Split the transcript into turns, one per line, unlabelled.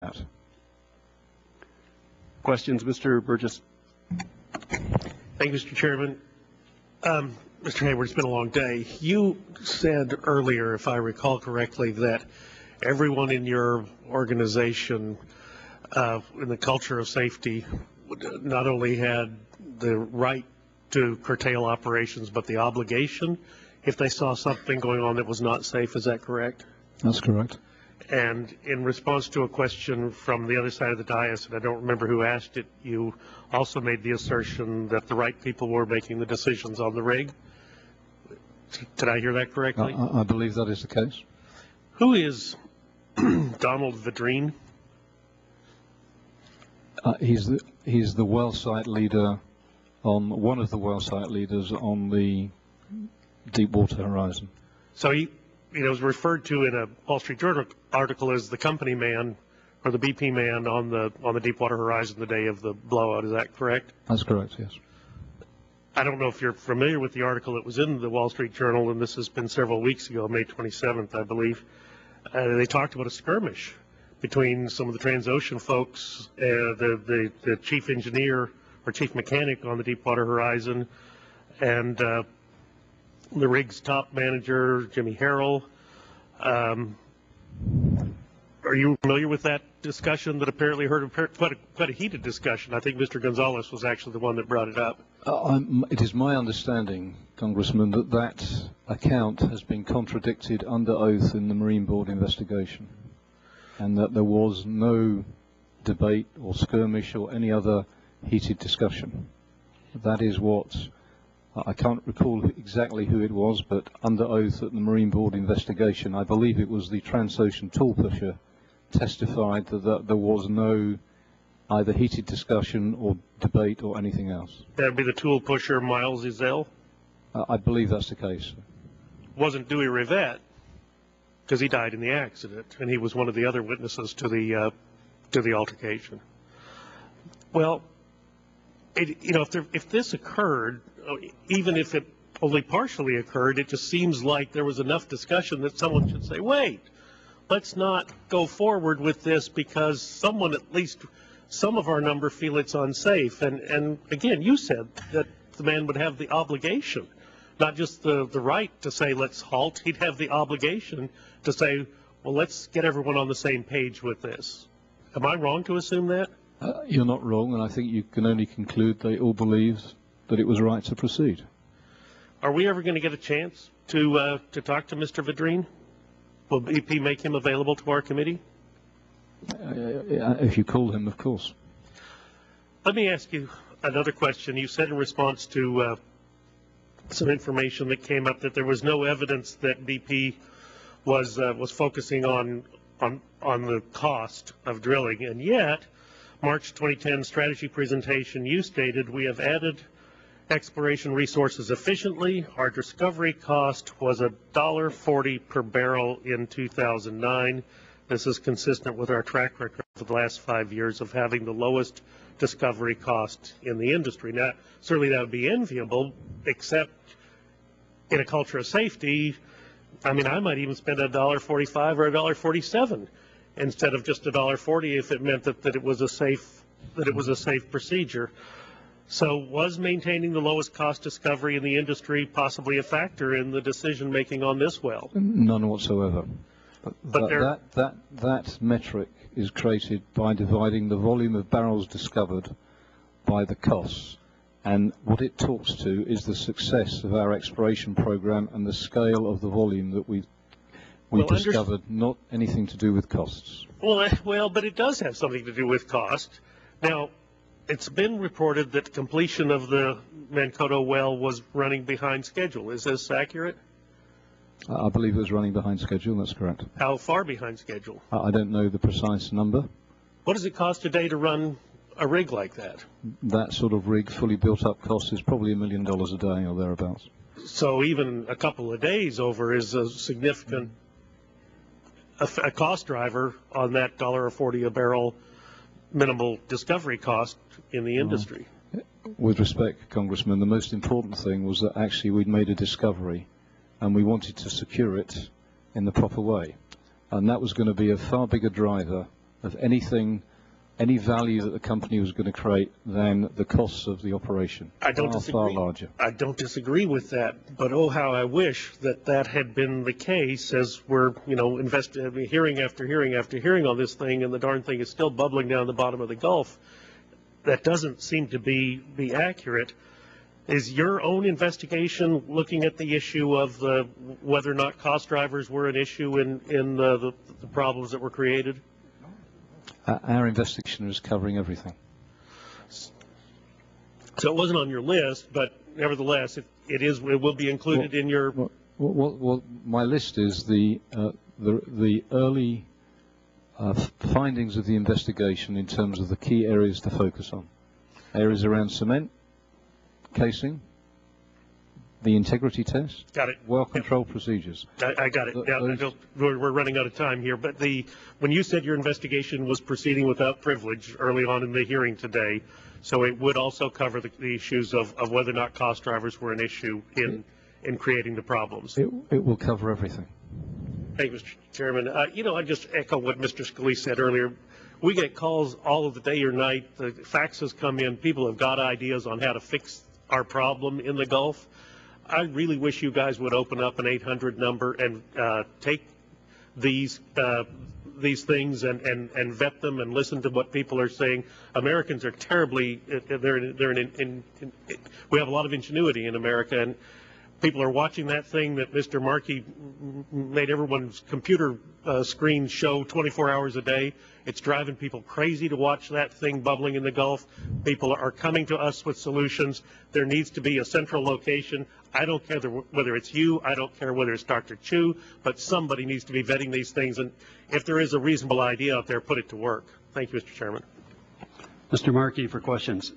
that.
Questions, Mr. Burgess?
Thank you, Mr. Chairman. Mr. Hayward, it's been a long day. You said earlier, if I recall correctly, that everyone in your organization in the culture of safety not only had the right to curtail operations, but the obligation if they saw something going on that was not safe. Is that correct?
That's correct.
And in response to a question from the other side of the dais, and I don't remember who asked it, you also made the assertion that the right people were making the decisions on the rig. Did I hear that correctly?
I believe that is the case.
Who is Donald Vadrine?
He's the well site leader on one of the well site leaders on the Deepwater Horizon.
So he was referred to in a Wall Street Journal article as the company man or the BP man on the Deepwater Horizon the day of the blowout. Is that correct?
That's correct, yes.
I don't know if you're familiar with the article that was in the Wall Street Journal, and this has been several weeks ago, May 27th, I believe. They talked about a skirmish between some of the Transocean folks, the chief engineer or chief mechanic on the Deepwater Horizon, and the rig's top manager, Jimmy Harrell. Are you familiar with that discussion that apparently heard quite a heated discussion? I think Mr. Gonzalez was actually the one that brought it up.
It is my understanding, Congressman, that account has been contradicted under oath in the Marine Board investigation, and that there was no debate or skirmish or any other heated discussion. That is what, I can't recall exactly who it was, but under oath at the Marine Board investigation, I believe it was the Transocean tool pusher, testified that there was no either heated discussion or debate or anything else.
That would be the tool pusher, Miles Ezell?
I believe that's the case.
Wasn't Dewey Rivette, because he died in the accident, and he was one of the other witnesses to the altercation. Well, if this occurred, even if it only partially occurred, it just seems like there was enough discussion that someone should say, wait, let's not go forward with this because someone, at least some of our number, feel it's unsafe. And again, you said that the man would have the obligation, not just the right to say let's halt, he'd have the obligation to say, well, let's get everyone on the same page with this. Am I wrong to assume that?
You're not wrong, and I think you can only conclude they all believed that it was right to proceed.
Are we ever going to get a chance to talk to Mr. Vadrine? Will BP make him available to our committee?
If you call him, of course.
Let me ask you another question. You said in response to some information that came up that there was no evidence that BP was focusing on the cost of drilling, and yet March 2010 strategy presentation, you stated we have added exploration resources efficiently. Our discovery cost was $1.40 per barrel in 2009. This is consistent with our track record for the last 5 years of having the lowest discovery cost in the industry. Now, certainly that would be enviable, except in a culture of safety, I mean, I might even spend $1.45 or $1.47 instead of just $1.40 if it meant that it was a safe procedure. So was maintaining the lowest cost discovery in the industry possibly a factor in the decision making on this well?
None whatsoever. But that metric is created by dividing the volume of barrels discovered by the costs. And what it talks to is the success of our exploration program and the scale of the volume that we discovered, not anything to do with costs.
Well, but it does have something to do with cost. Now, it's been reported that completion of the Mankato well was running behind schedule. Is this accurate?
I believe it was running behind schedule, that's correct.
How far behind schedule?
I don't know the precise number.
What does it cost today to run a rig like that?
That sort of rig, fully built up cost is probably $1 million a day or thereabouts.
So even a couple of days over is a significant a cost driver on that $1.40 a barrel minimal discovery cost in the industry.
With respect, Congressman, the most important thing was that actually we'd made a discovery and we wanted to secure it in the proper way. And that was going to be a far bigger driver of anything, any value that the company was going to create than the costs of the operation.
I don't
far,
disagree.
far larger.
I don't disagree with that, but oh, how I wish that that had been the case as we're, hearing after hearing after hearing on this thing, and the darn thing is still bubbling down the bottom of the Gulf. That doesn't seem to be accurate. Is your own investigation looking at the issue of whether or not cost drivers were an issue in the problems that were created?
Our investigation is covering everything.
So it wasn't on your list, but nevertheless, it will be included in your.
Well, my list is the early findings of the investigation in terms of the key areas to focus on. Areas around cement, casing, the integrity test.
Got it.
Well controlled procedures.
I got it. Now, we're running out of time here, but when you said your investigation was proceeding without privilege early on in the hearing today, so it would also cover the issues of whether or not cost drivers were an issue in creating the problems.
It will cover everything.
Thank you, Mr. Chairman. I just echo what Mr. Scalise said earlier. We get calls all of the day or night. The faxes come in. People have got ideas on how to fix our problem in the Gulf. I really wish you guys would open up an 800 number and take these things and vet them and listen to what people are saying. Americans are terribly, we have a lot of ingenuity in America, and people are watching that thing that Mr. Markey made everyone's computer screen show 24 hours a day. It's driving people crazy to watch that thing bubbling in the Gulf. People are coming to us with solutions. There needs to be a central location. I don't care whether it's you. I don't care whether it's Dr. Chu, but somebody needs to be vetting these things. And if there is a reasonable idea out there, put it to work. Thank you, Mr. Chairman.
Mr. Markey for questions.